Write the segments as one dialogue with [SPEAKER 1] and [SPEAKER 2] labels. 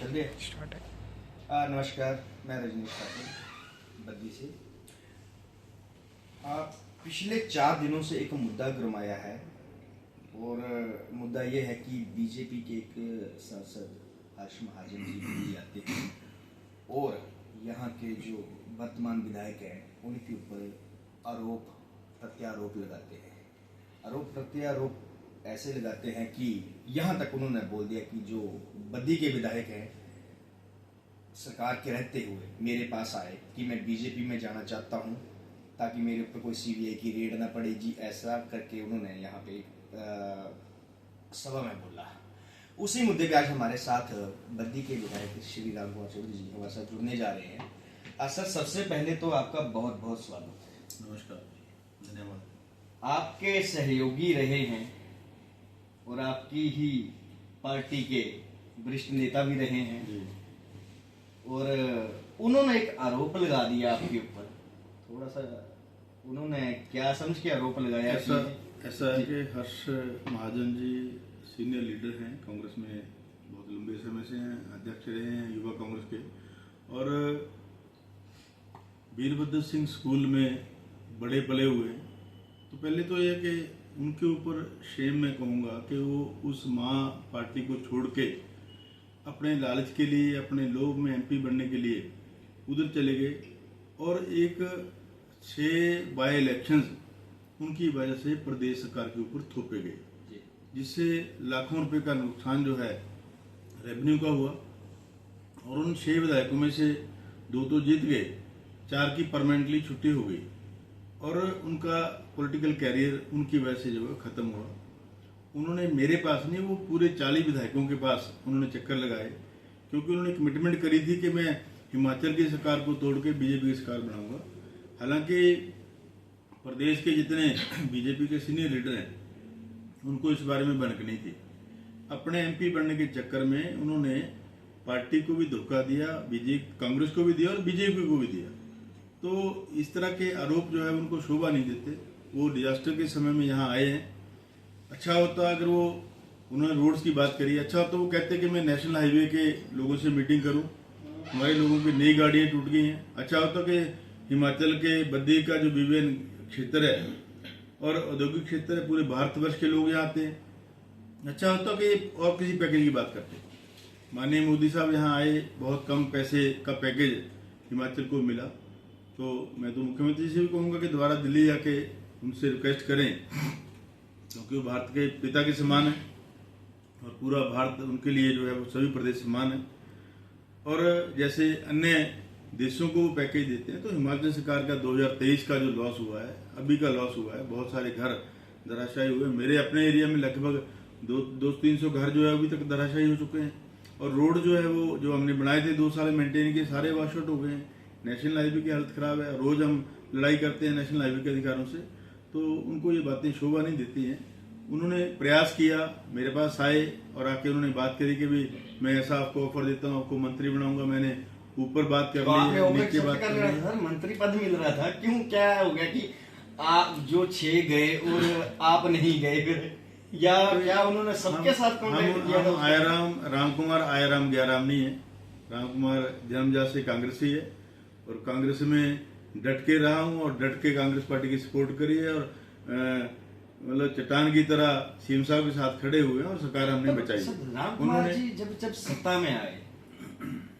[SPEAKER 1] चल रही है स्टार्ट है। नमस्कार, मैं रजनीश ठाकुर बद्दी से। पिछले 4 दिनों से एक मुद्दा गरमाया है और मुद्दा ये है कि बीजेपी के एक सांसद हर्ष महाजन जी दिल्ली आते हैं और यहाँ के जो वर्तमान विधायक हैं उनके ऊपर आरोप प्रत्यारोप लगाते हैं। आरोप प्रत्यारोप ऐसे लगाते हैं कि यहाँ तक उन्होंने बोल दिया कि जो बद्दी के विधायक हैं सरकार के रहते हुए मेरे पास आए कि मैं बीजेपी में जाना चाहता हूँ ताकि मेरे ऊपर कोई सीबीआई की रेड ना पड़े जी, ऐसा करके उन्होंने यहाँ पे सभा में बोला। उसी मुद्दे पे आज हमारे साथ बद्दी के विधायक श्री राम कुमार चौधरी जी हमारे साथ जुड़ने जा रहे हैं। सर, सबसे पहले तो आपका बहुत बहुत स्वागत है।
[SPEAKER 2] नमस्कार, धन्यवाद।
[SPEAKER 1] आपके सहयोगी रहे हैं और आपकी ही पार्टी के वरिष्ठ नेता भी रहे हैं और उन्होंने एक आरोप लगा दिया आपके ऊपर। थोड़ा सा उन्होंने क्या समझ के आरोप लगाया?
[SPEAKER 2] ऐसा है कि हर्ष महाजन जी सीनियर लीडर हैं, कांग्रेस में बहुत लंबे समय से हैं, अध्यक्ष रहे हैं युवा कांग्रेस के, और वीरभद्र सिंह स्कूल में बड़े पले हुए। तो पहले तो यह कि उनके ऊपर शेम मैं कहूँगा कि वो उस माँ पार्टी को छोड़ के अपने लालच के लिए, अपने लोभ में एमपी बनने के लिए उधर चले गए और एक 6 बाय इलेक्शंस उनकी वजह से प्रदेश सरकार के ऊपर थोपे गए, जिससे लाखों रुपए का नुकसान जो है रेवेन्यू का हुआ। और उन 6 विधायकों में से 2 तो जीत गए, 4 की परमानेंटली छुट्टी हो गई और उनका पॉलिटिकल कैरियर उनकी वजह से जो है खत्म हुआ। उन्होंने मेरे पास नहीं, वो पूरे 40 विधायकों के पास उन्होंने चक्कर लगाए, क्योंकि उन्होंने कमिटमेंट करी थी कि मैं हिमाचल की सरकार को तोड़ के बीजेपी की सरकार बनाऊंगा। हालांकि प्रदेश के जितने बीजेपी के सीनियर लीडर हैं उनको इस बारे में भनक नहीं थी। अपने एमपी बनने के चक्कर में उन्होंने पार्टी को भी धोखा दिया, बीजेपी कांग्रेस को भी दिया और बीजेपी को भी दिया। तो इस तरह के आरोप जो है उनको शोभा नहीं देते। वो डिजास्टर के समय में यहाँ आए हैं। अच्छा होता अगर वो उन्होंने रोड्स की बात करी, अच्छा होता वो कहते कि मैं नेशनल हाईवे के लोगों से मीटिंग करूं, हमारे लोगों की नई गाड़ियां टूट गई हैं। अच्छा होता कि हिमाचल के बद्दी का जो बीबीएन क्षेत्र है और औद्योगिक क्षेत्र है, पूरे भारतवर्ष के लोग यहाँ आते हैं। अच्छा होता कि और किसी पैकेज की बात करते। माननीय मोदी साहब यहाँ आए, बहुत कम पैसे का पैकेज हिमाचल को मिला। तो मैं तो मुख्यमंत्री से भी कहूँगा कि दोबारा दिल्ली जाके उनसे रिक्वेस्ट करें, क्योंकि वो भारत के पिता के समान है और पूरा भारत उनके लिए जो है वो सभी प्रदेश समान है। और जैसे अन्य देशों को वो पैकेज देते हैं, तो हिमाचल सरकार का 2023 का जो लॉस हुआ है, अभी का लॉस हुआ है, बहुत सारे घर धराशायी हुए। मेरे अपने एरिया में लगभग 200-300 घर जो है अभी तक धराशायी हो चुके हैं। और रोड जो है वो जो हमने बनाए थे 2 साल मेंटेन किए, सारे वॉश आउट हो गए हैं। नेशनल हाईवे की हालत खराब है। रोज हम लड़ाई करते हैं नेशनल हाईवे के अधिकारों से, तो उनको ये बातें शोभा नहीं देती हैं। उन्होंने प्रयास किया, मेरे पास आए और आके उन्होंने बात करी कि भी मैं ऐसा आपको ऑफर देता हूँ, आपको मंत्री बनाऊंगा। मैंने ऊपर बात कर ली है, नीचे बात कर ली है।
[SPEAKER 1] मंत्री पद मिल रहा था, क्यों क्या हो गया कि आप जो 6 गए और आप नहीं गए फिर, या क्या उन्होंने सबके साथ कॉन्टैक्ट किया था?
[SPEAKER 2] आयाराम राम कुमार आयाराम गयाराम नहीं है। राम कुमार जन्मजात से कांग्रेसी है और कांग्रेस में डट के रहा हूँ और डट के कांग्रेस पार्टी की सपोर्ट करी है और मतलब चट्टान की तरह सीएम साहब के साथ खड़े हुए हैं और सरकार हमने बचाई।
[SPEAKER 1] राम कुमार जी जब सत्ता में आए,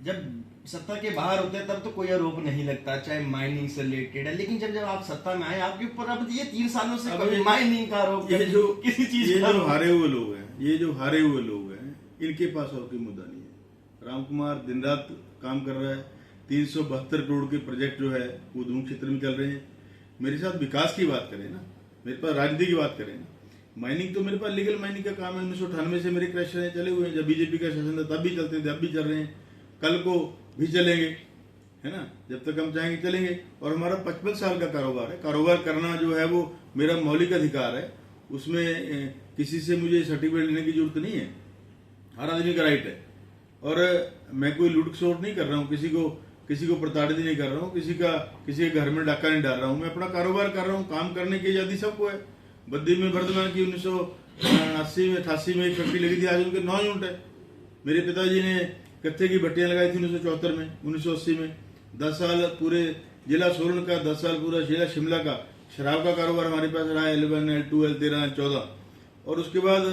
[SPEAKER 1] जब सत्ता के बाहर होते तब तो कोई आरोप नहीं लगता, चाहे माइनिंग से रिलेटेड है, लेकिन जब आप सत्ता में आए आपके ऊपर अब ये 3 सालों से कभी माइनिंग का आरोप,
[SPEAKER 2] ये जो
[SPEAKER 1] किसी चीज
[SPEAKER 2] ये जो हारे हुए लोग हैं, ये जो हारे हुए लोग हैं, इनके पास और कोई मुद्दा नहीं है। राम कुमार दिन रात काम कर रहा है। 372 करोड़ के प्रोजेक्ट जो है वो दून क्षेत्र में चल रहे हैं। मेरे साथ विकास की बात करें ना, मेरे पास राजनीति की बात करें ना, माइनिंग तो मेरे पास लीगल माइनिंग का काम है। 1998 से मेरे क्रशर चले हुए हैं। जब बीजेपी का शासन था तब भी चलते थे, अब भी चल रहे हैं, कल को भी चलेंगे, है ना। जब तक हम चाहेंगे चलेंगे। और हमारा 55 साल का कारोबार है। कारोबार करना जो है वो मेरा मौलिक अधिकार है। उसमें किसी से मुझे सर्टिफिकेट लेने की जरूरत नहीं है। हर आदमी का राइट है। और मैं कोई लूट खसोट नहीं कर रहा हूँ, किसी को प्रताड़ित नहीं कर रहा हूँ, किसी के घर में डाका नहीं डाल रहा हूँ। मैं अपना कारोबार कर रहा हूँ। काम करने की आजादी सबको है। बद्दी में वर्धमान की 1989 में 88 में एक फैक्ट्री लगी थी, आज उनके 9 यूनिट है। मेरे पिताजी ने कत्थे की भट्टियां लगाई थी 1974 में, 1980 में। 10 साल पूरे जिला सोलन का, 10 साल पूरा जिला शिमला का शराब का कारोबार हमारे पास रहा है, L1, L2, L13, L14। और उसके बाद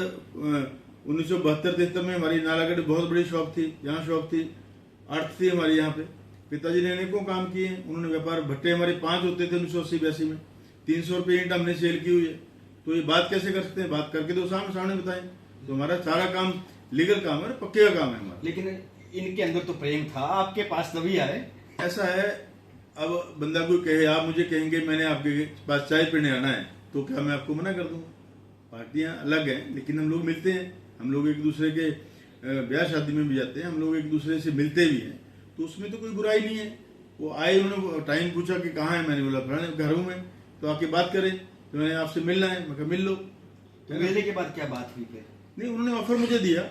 [SPEAKER 2] 1972-73 में हमारी नालागढ़ बहुत बड़ी शॉप थी, यहाँ शॉप थी, अर्थ थी हमारी यहाँ पे। पिताजी ने अनेकों काम किए हैं, उन्होंने व्यापार, भट्टे हमारे 5 होते थे 1980-82 में, 300 रुपये ईंट हमने सेल की हुई है। तो ये बात कैसे कर सकते हैं? बात करके तो सामने सामने बताएं। तो हमारा सारा काम लीगल काम है, पक्के का काम है हमारा।
[SPEAKER 1] लेकिन इनके अंदर तो प्रेम था, आपके पास तभी आए।
[SPEAKER 2] ऐसा है, अब बंदा कोई कहे, आप मुझे कहेंगे मैंने आपके पास चाय पीने आना है, तो क्या मैं आपको मना कर दूंगा? पार्टियां अलग हैं, लेकिन हम लोग मिलते हैं, हम लोग एक दूसरे के ब्याह शादी में भी जाते हैं, हम लोग एक दूसरे से मिलते भी हैं, तो उसमें तो कोई बुराई नहीं है। वो आए, उन्होंने टाइम पूछा कि कहाँ है, मैंने बोला फलाने घर हूँ मैं, तो आके बात करें, तो मैंने आपसे मिलना है, मैं कहा मिल लो।
[SPEAKER 1] तो मिलने के बाद क्या बात हुई फिर?
[SPEAKER 2] नहीं, उन्होंने ऑफर मुझे दिया,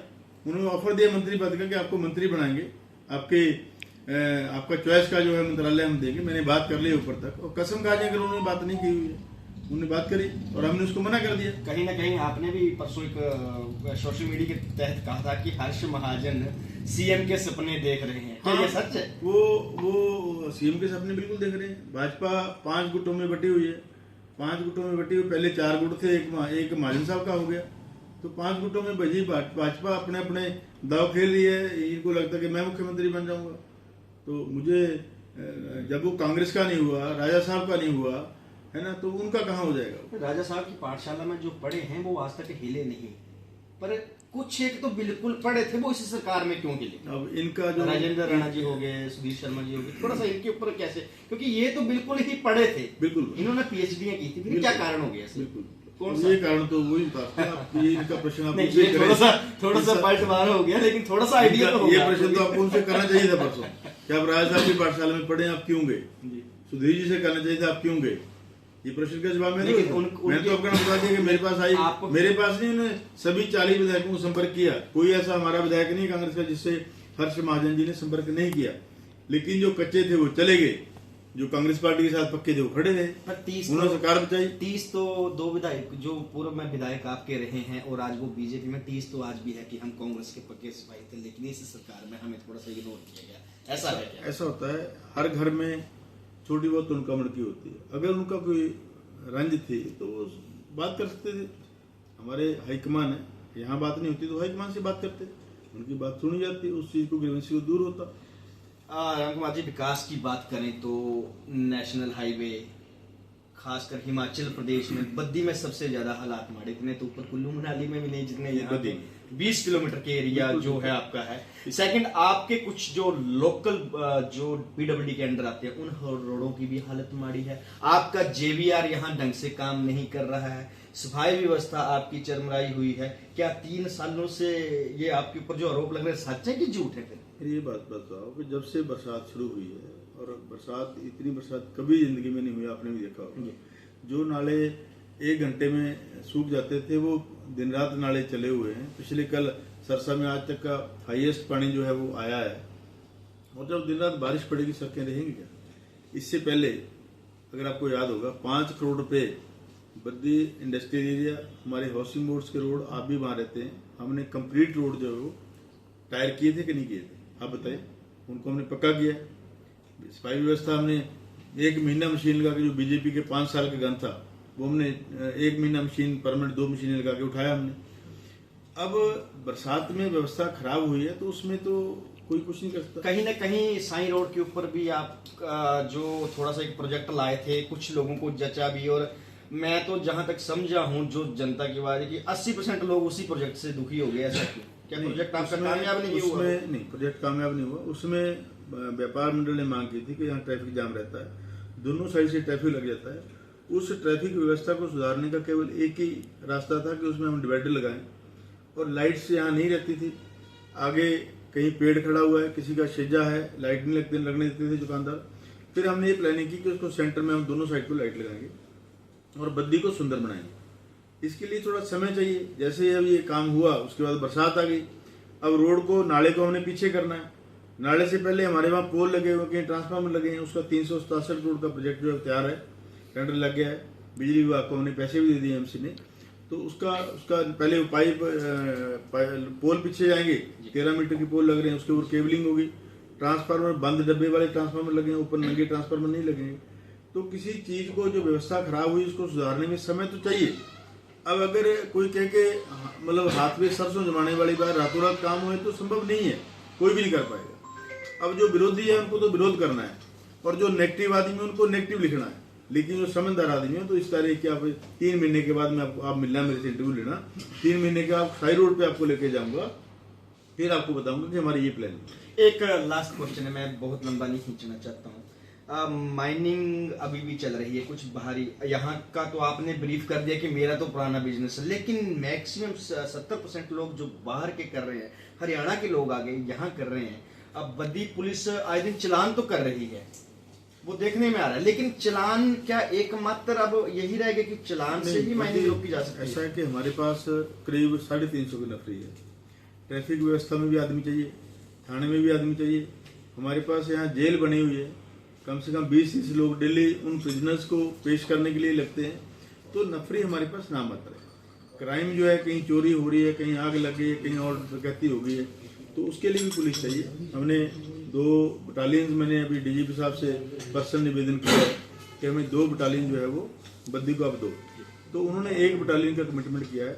[SPEAKER 2] उन्होंने ऑफर दिया मंत्री पद का कि आपको मंत्री बनाएंगे, आपका चॉइस का जो है मंत्रालय हम देंगे। मैंने बात कर ली ऊपर तक, और कसम खा जाए अगर उन्होंने बात नहीं की हुई है, उन्होंने बात करी और हमने उसको मना कर दिया।
[SPEAKER 1] कहीं ना कहीं आपने भी परसों एक सोशल मीडिया के तहत कहा था कि हर्ष महाजन सीएम के सपने देख रहे हैं, क्या ये सच है?
[SPEAKER 2] वो सीएम के सपने बिल्कुल देख रहे हैं। भाजपा 5 गुटों में बटी हुई है, 5 गुटों में बटी हुई, पहले 4 गुट थे, एक महाजन साहब का हो गया, तो 5 गुटों में बजी भाजपा अपने अपने दाव खेल रही है। इनको लगता है कि मैं मुख्यमंत्री बन जाऊंगा। तो मुझे जब वो कांग्रेस का नहीं हुआ, राजा साहब का नहीं हुआ है ना, तो उनका कहाँ हो जाएगा?
[SPEAKER 1] राजा साहब की पाठशाला में जो पढ़े हैं वो आज तक हिले नहीं, पर कुछ एक तो बिल्कुल पढ़े थे, वो इस सरकार में क्यों हिले?
[SPEAKER 2] अब इनका जो
[SPEAKER 1] राजेंद्र राणा जी हो गए, सुधीर शर्मा जी हो गए, थोड़ा सा इनके ऊपर कैसे, क्योंकि ये तो बिल्कुल ही पढ़े थे,
[SPEAKER 2] बिल्कुल
[SPEAKER 1] इन्होंने पीएचडी की थी, फिर क्या कारण हो गया?
[SPEAKER 2] बिल्कुल
[SPEAKER 1] कौन सा?
[SPEAKER 2] ये कारण तो वही बताते हैं आप, ये इनका प्रश्न आप
[SPEAKER 1] नहीं,
[SPEAKER 2] उनसे
[SPEAKER 1] ये
[SPEAKER 2] करें।
[SPEAKER 1] थोड़ा सा पलटवार हो गया, लेकिन थोड़ा सा आइडिया तो
[SPEAKER 2] ये
[SPEAKER 1] होगा।
[SPEAKER 2] प्रश्न तो आपको उनसे करना चाहिए था परसों कि आप राजा साहब की पाठशाला में पढ़े, आप क्यों गए? सुधीर जी से करना चाहिए था, आप क्यों गए? ये प्रश्न का जवाब मैंने तो अपना बता दिया कि मेरे पास आई, मेरे पास नहीं, उन्होंने सभी 40 विधायकों को संपर्क किया। कोई ऐसा हमारा विधायक नहीं कांग्रेस का जिससे हर्ष महाजन जी ने संपर्क नहीं किया, लेकिन जो कच्चे थे वो चले गए, जो कांग्रेस पार्टी के साथ पक्के थे वो खड़े रहे, उन्होंने सरकार बचाई।
[SPEAKER 1] 30 तो 2 विधायक जो पूर्व में विधायक आपके रहे हैं और आज वो बीजेपी में, 30 तो आज भी है कि हम कांग्रेस के पक्के सिपाही थे, लेकिन इस सरकार में हमें थोड़ा सा इग्नोर किया गया। ऐसा है क्या?
[SPEAKER 2] ऐसा होता है, हर घर में छोटी बहुत उनका मड़की होती है। अगर उनका कोई रंज थी तो वो बात कर सकते थे। हमारे हाईकमान है, यहाँ बात नहीं होती तो हाईकमान से बात करते, उनकी बात सुनी जाती, उस चीज को ग्रीवेंस को दूर होता।
[SPEAKER 1] राम कुमार जी, विकास की बात करें तो नेशनल हाईवे, खासकर हिमाचल प्रदेश में बद्दी में सबसे ज्यादा हालात माड़े, इतने तो ऊपर कुल्लू मनाली में भी नहीं जितने यहाँ पे 20 किलोमीटर के एरिया जो है आपका है। सेकंड, आपके कुछ जो लोकल जो पीडब्ल्यूडी के अंडर आते हैं उन रोडों की भी हालत माड़ी है। आपका जेवीआर यहाँ ढंग से काम नहीं कर रहा है, सफाई व्यवस्था आपकी चरमराई हुई है। क्या 3 सालों से ये आपके ऊपर जो आरोप लग रहे हैं सच है कि झूठ है?
[SPEAKER 2] फिर ये बात बताओ कि जब से बरसात शुरू हुई है, और बरसात, इतनी बरसात कभी जिंदगी में नहीं हुई, आपने भी देखा होगा, जो नाले 1 घंटे में सूख जाते थे वो दिन रात नाले चले हुए हैं। पिछले कल सरसा में आज तक का हाईएस्ट पानी जो है वो आया है, और जब दिन रात बारिश पड़ेगी सड़कें रहेंगी क्या? इससे पहले अगर आपको याद होगा 5 करोड़ रुपए बद्दी इंडस्ट्रियल एरिया, हमारे हाउसिंग बोर्ड्स के रोड, आप भी वहां रहते हैं, हमने कंप्लीट रोड जो है वो टायर किए थे कि नहीं किए थे? आप बताइए। उनको हमने पक्का किया। सफाई व्यवस्था हमने 1 महीना मशीन लगा के, जो बीजेपी के 5 साल का गन था वो हमने 1 महीना मशीन परमानेंट 2 मशीनें लगा के उठाया हमने। अब बरसात में व्यवस्था खराब हुई है तो उसमें तो कोई कुछ नहीं कर सकता।
[SPEAKER 1] कहीं ना कहीं साई रोड के ऊपर भी आप जो थोड़ा सा एक प्रोजेक्ट लाए थे, कुछ लोगों को जचा भी, और मैं तो जहां तक समझा हूं जो जनता की बात है कि 80% लोग उसी प्रोजेक्ट से दुखी हो गए। ऐसा क्यों? क्या प्रोजेक्ट आपका कामयाब नहीं हुआ?
[SPEAKER 2] उसमें नहीं, प्रोजेक्ट कामयाब नहीं हुआ। उसमें व्यापार मंडल ने मांग की थी कि यहाँ ट्रैफिक जाम रहता है, दोनों साइड से ट्रैफिक लग जाता है। उस ट्रैफिक व्यवस्था को सुधारने का केवल एक ही रास्ता था कि उसमें हम डिवाइडर लगाएं, और लाइट्स यहाँ नहीं रहती थी। आगे कहीं पेड़ खड़ा हुआ है, किसी का शेजा है, लाइट नहीं लगने देते थे दुकानदार। फिर हमने ये प्लानिंग की कि उसको सेंटर में हम दोनों साइड को लाइट लगाएंगे और बद्दी को सुंदर बनाएंगे। इसके लिए थोड़ा समय चाहिए। जैसे अब ये काम हुआ उसके बाद बरसात आ गई, अब रोड को, नाले को हमने पीछे करना है। नाले से पहले हमारे वहाँ पोल लगे हुए, कहीं ट्रांसफार्मर लगे हैं, उसका 367 करोड़ का प्रोजेक्ट जो है तैयार है, टेंडर लग गया है। बिजली विभाग को हमने पैसे भी दे दिए एमसी ने। तो उसका उसका पहले वो पोल पीछे जाएंगे, 13 मीटर की पोल लग रहे हैं, उसके ऊपर केबलिंग होगी, ट्रांसफार्मर बंद डब्बे वाले ट्रांसफार्मर लगे हैं, ऊपर नंगे ट्रांसफार्मर नहीं लगेंगे। तो किसी चीज को जो व्यवस्था खराब हुई उसको सुधारने में समय तो चाहिए। अब अगर कोई कह के मतलब हाथ में सरसों जमाने वाली बात रातों रात काम हुए तो संभव नहीं है, कोई भी नहीं कर पाएगा। अब जो विरोधी है उनको तो विरोध करना है, और जो नेगेटिव आदमी है उनको नेगेटिव लिखना है, लेकिन जो समझदार आदमी है तो इस तरह की आप 3 महीने के बाद में आप मिलना, मेरे से इंटरव्यू लेना, 3 महीने के आप साई रोड पे आपको लेके जाऊंगा, फिर आपको बताऊंगा कि हमारी ये प्लान है।
[SPEAKER 1] एक लास्ट क्वेश्चन है, मैं बहुत लंबा नहीं खींचना चाहता हूँ। माइनिंग अभी भी चल रही है, कुछ बाहरी यहाँ का तो आपने ब्रीफ कर दिया कि मेरा तो पुराना बिजनेस है, लेकिन मैक्सिमम 70% लोग जो बाहर के कर रहे हैं, हरियाणा के लोग आगे यहाँ कर रहे हैं। अब बद्दी पुलिस आए दिन चलान तो कर रही है, वो देखने में आ रहा है, लेकिन चलान क्या एकमात्र अब यही रहेगा कि चलान से ही माइनिंग रोकी जा सकती है?
[SPEAKER 2] ऐसा है कि हमारे पास करीब 350 की नफरी है। ट्रैफिक व्यवस्था में भी आदमी चाहिए, थाने में भी आदमी चाहिए। हमारे पास यहाँ जेल बनी हुई है, कम से कम 20-30 लोग डेली उन प्रिजनर्स को पेश करने के लिए लगते हैं। तो नफरी हमारे पास नामात्र है। क्राइम जो है, कहीं चोरी हो रही है, कहीं आग लग गई है, कहीं और डकैती हो गई है, तो उसके लिए भी पुलिस चाहिए। हमने 2 बटालियन, मैंने अभी डीजीपी साहब से पर्सनल निवेदन किया है कि हमें 2 बटालियन जो है वो बद्दी को आप दो, तो उन्होंने 1 बटालियन का कमिटमेंट किया है।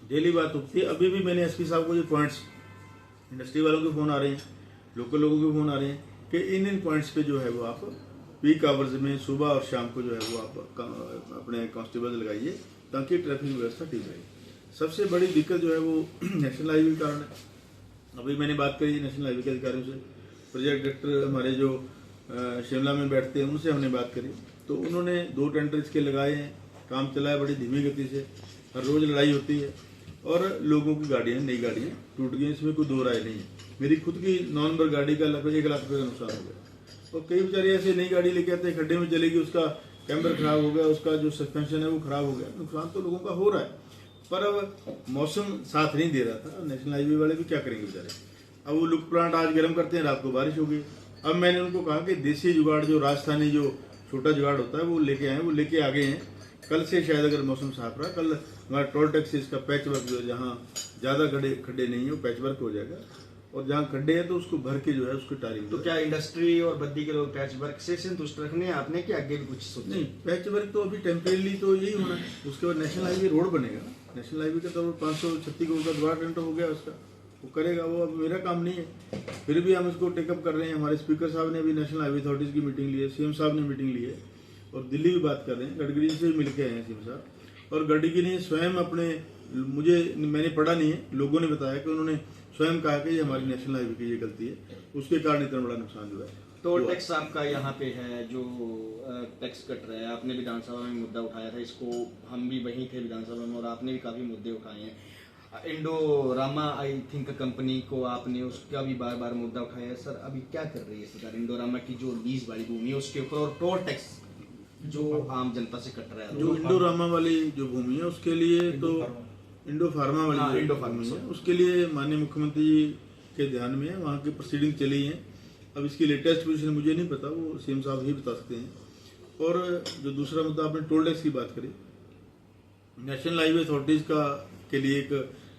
[SPEAKER 2] डेली बात होती है। अभी भी मैंने एसपी साहब को जो पॉइंट्स, इंडस्ट्री वालों के फ़ोन आ रहे हैं, लोकल लोगों के फ़ोन आ रहे हैं कि इन पॉइंट्स पे जो है वो आप पीक आवर्स में सुबह और शाम को जो है वो आप अपने कांस्टेबल लगाइए, ताकि ट्रैफिक व्यवस्था ठीक रहे। सबसे बड़ी दिक्कत जो है वो नेशनल हाईवे के कारण है। अभी मैंने बात करी नेशनल हाईवे के अधिकारियों से, प्रोजेक्ट डायरेक्टर हमारे जो शिमला में बैठते हैं उनसे हमने बात करी, तो उन्होंने 2 टेंडर इसके लगाए हैं, काम चला है बड़ी धीमी गति से, हर रोज़ लड़ाई होती है, और लोगों की गाड़ियाँ, नई गाड़ियाँ टूट गई, इसमें कोई 2 राय नहीं है। मेरी खुद की 9 नंबर गाड़ी का लगभग 1 लाख रुपये का नुकसान हो गया। और कई बेचारे ऐसे नई गाड़ी लेके आते हैं, खड्डे में चलेगी, उसका कैमर खराब हो गया, उसका जो सस्पेंशन है वो खराब हो गया। नुकसान तो लोगों का हो रहा है, पर अब मौसम साथ नहीं दे रहा था। नेशनल हाईवे वाले भी क्या करेंगे बेचारे। अब वो लुक प्लांट आज गर्म करते हैं, रात को बारिश हो गई। अब मैंने उनको कहा कि देसी जुगाड़, जो राजस्थानी जो छोटा जुगाड़ होता है, वो लेके आए, वो लेके आ गए हैं। कल से शायद अगर मौसम साफ रहा, कल हमारा टोल टैक्स इसका पैच वर्क जो है, जहाँ ज़्यादा खड्डे नहीं है वो पैच वर्क हो जाएगा, और जहाँ खड्डे हैं तो उसको भर के जो है उसको टारिंग।
[SPEAKER 1] तो क्या इंडस्ट्री और बद्दी के लोग पैच वर्क से संतुष्ट रखने हैं आपने, कि आगे भी कुछ सोचा?
[SPEAKER 2] नहीं, पैच वर्क तो अभी टेम्परेरी तो यही होना है, उसके बाद नेशनल हाईवे रोड बनेगा। नेशनल हाईवे का तो 536 करोड़ का द्वार टेंडर हो गया उसका, वो करेगा, वो अब मेरा काम नहीं है। फिर भी हम इसको टेकअप कर रहे हैं। हमारे स्पीकर साहब ने अभी नेशनल हाईवे अथॉरिटीज़ की मीटिंग ली है, सीएम साहब ने मीटिंग ली है, और दिल्ली भी बात कर रहे हैं, गडकरी से भी मिल के आए हैं सीएम साहब। और गडकरी ने स्वयं मैंने पढ़ा नहीं है, लोगों ने बताया कि उन्होंने स्वयं कहा कि ये हमारी नेशनल हाईवे की ये गलती है, उसके कारण इतना बड़ा नुकसान जो है।
[SPEAKER 1] टोल टैक्स आपका यहाँ पे है जो टैक्स कट रहा है, आपने विधानसभा में मुद्दा उठाया था, इसको हम भी वहीं थे विधानसभा में, और आपने भी काफ़ी मुद्दे उठाए हैं। इंडोरामा आई थिंक कंपनी को आपने उसका भी बार बार मुद्दा उठाया है। सर अभी क्या कर रही है सरकार इंडोरामा की जो लीज वाली भूमि है उसके ऊपर, और टोल टैक्स जो आम जनता से कट रहा है?
[SPEAKER 2] जो इंडोरामा वाली जो भूमि है उसके लिए तो इंडो फार्मा वाली
[SPEAKER 1] इंडो फार्मा
[SPEAKER 2] है, उसके लिए माननीय मुख्यमंत्री जी के ध्यान में है, वहाँ की प्रोसीडिंग चली है। अब इसकी लेटेस्ट पोजीशन मुझे नहीं पता, वो सीएम साहब ही बता सकते हैं। और जो दूसरा मुद्दा आपने टोल टैक्स की बात करी, नेशनल हाईवे अथॉरिटीज का के लिए एक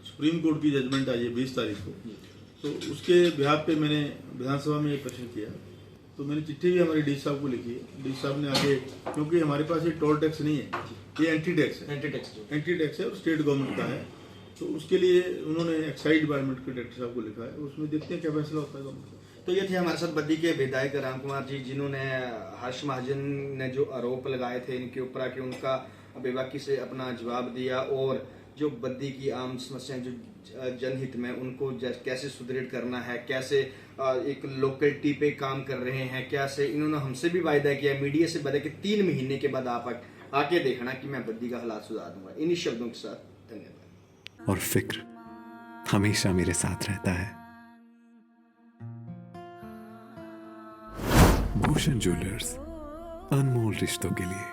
[SPEAKER 2] सुप्रीम कोर्ट की जजमेंट आई है 20 तारीख को, तो उसके बिहाफ पे मैंने विधानसभा में एक प्रश्न किया, तो मैंने चिट्ठी भी हमारे डी साहब को लिखी है। डी साहब ने आगे, क्योंकि हमारे पास ये टोल टैक्स नहीं है, ये एंटी टैक्स है और स्टेट गवर्नमेंट का है, तो उसके लिए उन्होंने एक्साइज डिपार्टमेंट के डायरेक्टर साहब को लिखा है, उसमें देखते हैं क्या फैसला होता है गवर्नमेंट का।
[SPEAKER 1] तो ये थे हमारे साथ बद्दी के विधायक राम कुमार जी, जिन्होंने हर्ष महाजन ने जो आरोप लगाए थे इनके ऊपर आके उनका बेबाकी से अपना जवाब दिया, और जो बद्दी की आम समस्याएं जो जनहित में उनको कैसे सुदृढ़ करना है, कैसे एक लोकलिटी पे काम कर रहे हैं, कैसे इन्होंने हमसे भी वायदा किया, मीडिया से वायदा कि 3 महीने के बाद आप आके देखना कि मैं बद्दी का हालात सुधार दूंगा। इन्हीं शब्दों के साथ धन्यवाद।
[SPEAKER 3] और फिक्र हमेशा मेरे साथ रहता है। भूषण ज्वेलर्स, अनमोल रिश्तों के लिए।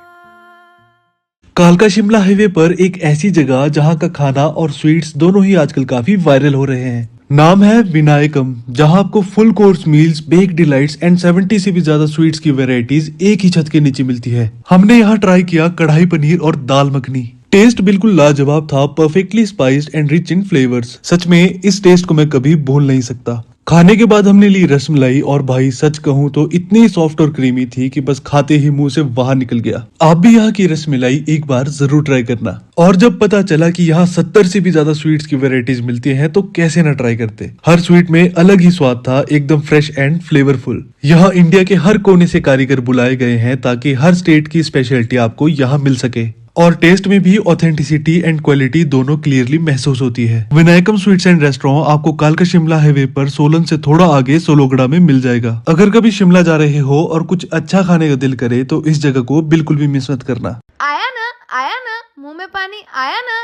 [SPEAKER 4] कालका शिमला हाईवे पर एक ऐसी जगह जहां का खाना और स्वीट्स दोनों ही आजकल काफी वायरल हो रहे हैं। नाम है विनायकम, जहां आपको full course meals, bake delights and 70 से भी ज्यादा स्वीट्स की वैरायटीज एक ही छत के नीचे मिलती है। हमने यहाँ ट्राई किया कढ़ाई पनीर और दाल मखनी। टेस्ट बिल्कुल लाजवाब था, perfectly spiced and rich in flavours. सच में इस टेस्ट को मैं कभी भूल नहीं सकता। खाने के बाद हमने ली रसमलाई और भाई सच कहूँ तो इतनी सॉफ्ट और क्रीमी थी कि बस खाते ही मुंह से बाहर निकल गया। आप भी यहाँ की रसमलाई एक बार जरूर ट्राई करना। और जब पता चला कि यहाँ 70 से भी ज्यादा स्वीट्स की वैरायटीज मिलती हैं तो कैसे ना ट्राई करते। हर स्वीट में अलग ही स्वाद था, एकदम फ्रेश एंड फ्लेवरफुल। यहाँ इंडिया के हर कोने से कारीगर बुलाए गए हैं ताकि हर स्टेट की स्पेशलिटी आपको यहाँ मिल सके और टेस्ट में भी ऑथेंटिसिटी एंड क्वालिटी दोनों क्लियरली महसूस होती है। विनायकम स्वीट्स एंड रेस्टोरेंट आपको कालका शिमला हाईवे पर सोलन से थोड़ा आगे सोलोगड़ा में मिल जाएगा। अगर कभी शिमला जा रहे हो और कुछ अच्छा खाने का दिल करे तो इस जगह को बिल्कुल भी मिस मत करना।
[SPEAKER 5] आया ना मुंह में पानी आया ना।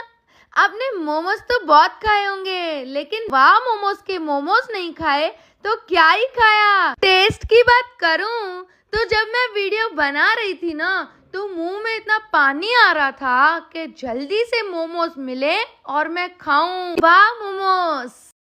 [SPEAKER 5] आपने मोमोज तो बहुत खाए होंगे, लेकिन वाह मोमोज के मोमोज नहीं खाए तो क्या ही खाया। टेस्ट की बात करूं तो जब मैं वीडियो बना रही थी ना तो मुंह में इतना पानी आ रहा था कि जल्दी से मोमोज मिले और मैं खाऊं। वाह मोमोज।